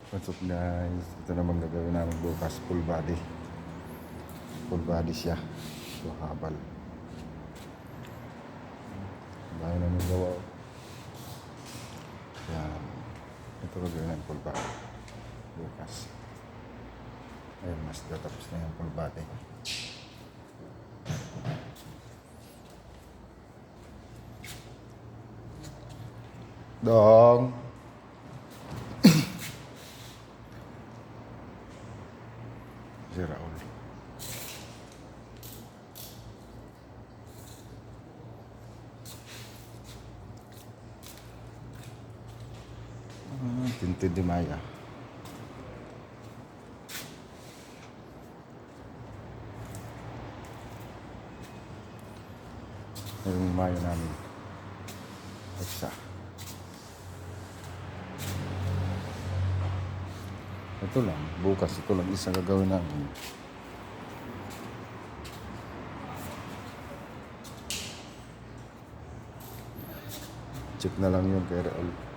What's up guys? Ito naman gagawin namin bukas. Full body. Full body siya. So habal. Bahay namin gawa. Yan. Ito gagawin namin full body. Bukas. Ayun, mas tatapos na yung full body. Dong! Si Raul. Tintin di Maya. Yung Maya namin. Isa. Ito lang. Bukas ito lang isa gagawin namin. Check na lang yun kay Raul.